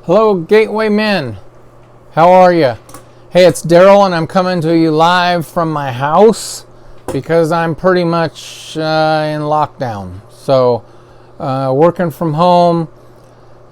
Hello, Gateway Men. How are you? Hey, it's Daryl, and I'm coming to you live from my house because I'm pretty much in lockdown. So, working from home,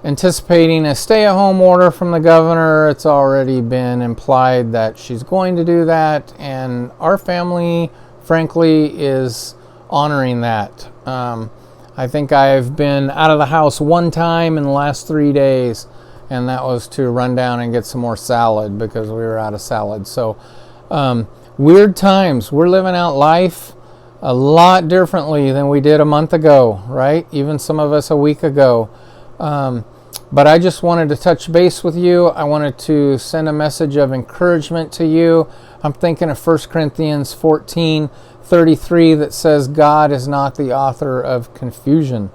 anticipating a stay-at-home order from the governor. It's already been implied that she's going to do that, and our family, frankly, is honoring that. I think I've been out of the house one time in the last 3 days, and that was to run down and get some more salad because we were out of salad. So, weird times. We're living out life a lot differently than we did a month ago, right? Even some of us a week ago. But I just wanted to touch base with you. I wanted to send a message of encouragement to you. I'm thinking of 1 Corinthians 14:33 that says God is not the author of confusion.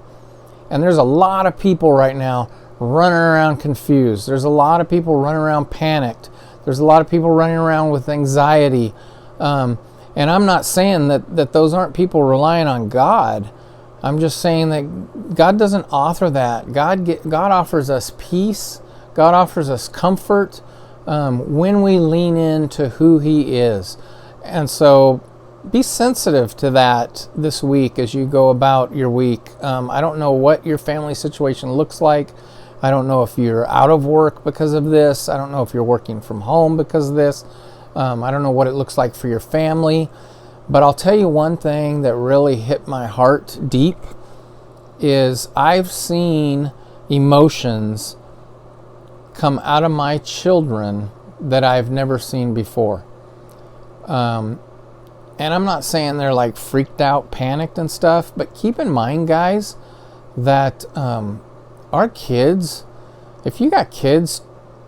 And there's a lot of people right now running around confused. There's a lot of people running around panicked. There's a lot of people running around with anxiety. And I'm not saying that those aren't people relying on God. I'm just saying that God doesn't author that. God offers us peace. God offers us comfort when we lean into who He is. And so be sensitive to that this week as you go about your week. I don't know what your family situation looks like. I don't know if you're out of work because of this. I don't know if you're working from home because of this. I don't know what it looks like for your family. But I'll tell you one thing that really hit my heart deep is I've seen emotions come out of my children that I've never seen before. And I'm not saying they're like freaked out, panicked and stuff, but keep in mind, guys, that our kids, if you got kids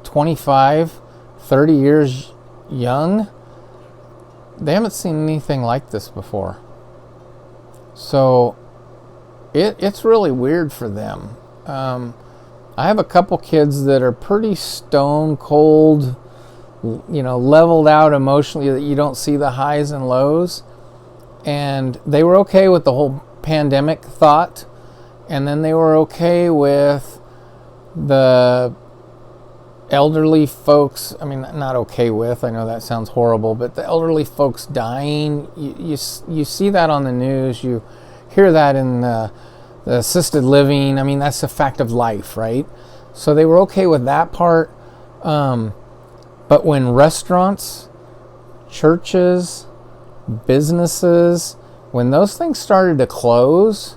25, 30 years young, they haven't seen anything like this before. So it's really weird for them. I have a couple kids that are pretty stone cold, leveled out emotionally, that you don't see the highs and lows. And they were okay with the whole pandemic thought. And then they were okay with the elderly folks, not okay with, I know that sounds horrible, but the elderly folks dying, you see that on the news, you hear that in the assisted living. That's a fact of life, right? So they were okay with that part. But when restaurants, churches, businesses, when those things started to close,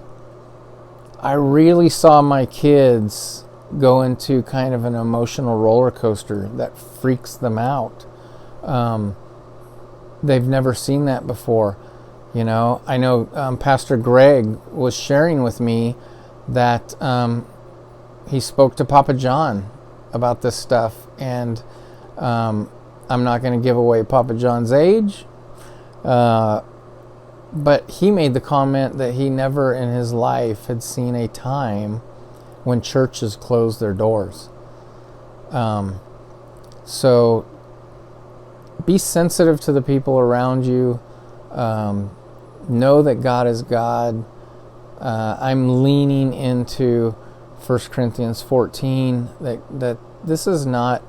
I really saw my kids go into kind of an emotional roller coaster that freaks them out. They've never seen that before. I know Pastor Greg was sharing with me that he spoke to Papa John about this stuff, and I'm not going to give away Papa John's age, but he made the comment that he never in his life had seen a time when churches closed their doors. So be sensitive to the people around you. Know that God is God. I'm leaning into 1 Corinthians 14, that this is not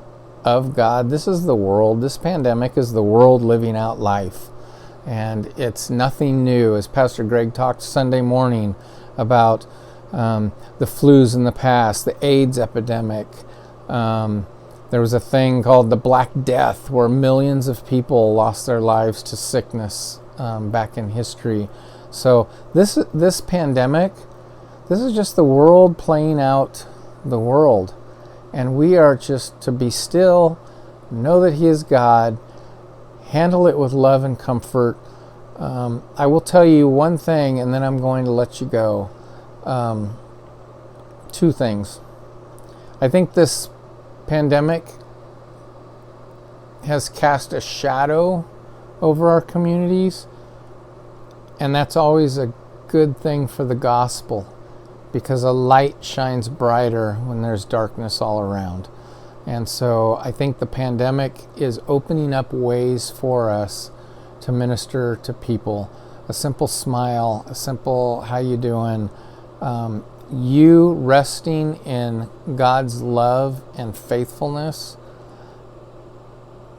of God. This is the world. This pandemic is the world living out life. And it's nothing new. As Pastor Greg talked Sunday morning about the flus in the past, the AIDS epidemic. There was a thing called the Black Death where millions of people lost their lives to sickness back in history. So this pandemic, this is just the world playing out the world. And we are just to be still, know that He is God, handle it with love and comfort. I will tell you one thing, and then I'm going to let you go. Two things. I think this pandemic has cast a shadow over our communities, and that's always a good thing for the gospel, because a light shines brighter when there's darkness all around. And so I think the pandemic is opening up ways for us to minister to people. A simple smile, a simple "how you doing?" you resting in God's love and faithfulness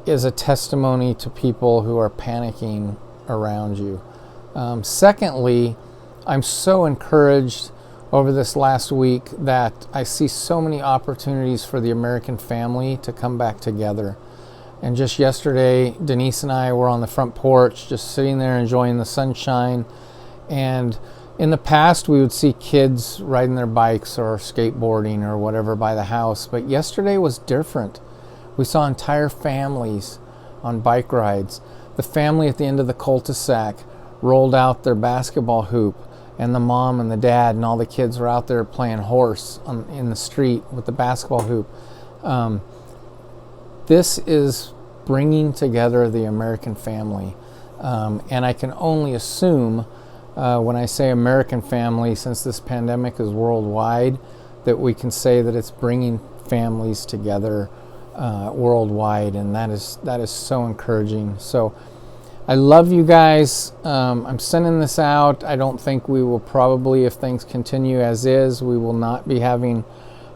is a testimony to people who are panicking around you. Secondly, I'm so encouraged over this last week that I see so many opportunities for the American family to come back together. And just yesterday, Denise and I were on the front porch, just sitting there enjoying the sunshine. And in the past, we would see kids riding their bikes or skateboarding or whatever by the house. But yesterday was different. We saw entire families on bike rides. The family at the end of the cul-de-sac rolled out their basketball hoop, and the mom and the dad and all the kids were out there playing horse in the street with the basketball hoop. This is bringing together the American family. And I can only assume when I say American family, since this pandemic is worldwide, that we can say that it's bringing families together worldwide, and that is so encouraging. So I love you guys. I'm sending this out. I don't think we will probably, if things continue as is, we will not be having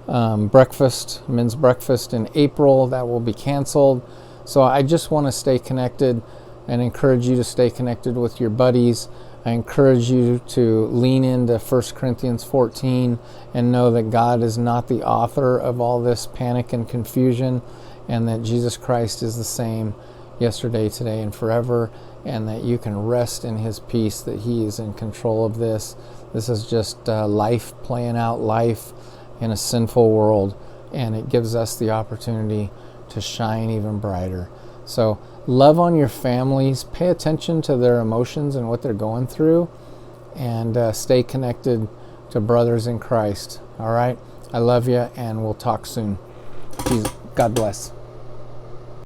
men's breakfast in April. That will be canceled. So I just want to stay connected and encourage you to stay connected with your buddies. I encourage you to lean into 1 Corinthians 14 and know that God is not the author of all this panic and confusion, and that Jesus Christ is the same yesterday, today, and forever, and that you can rest in his peace, that he is in control of this. This is just life playing out life in a sinful world, and it gives us the opportunity to shine even brighter. So love on your families, pay attention to their emotions and what they're going through, and stay connected to brothers in Christ. All right? I love you, and we'll talk soon. God bless.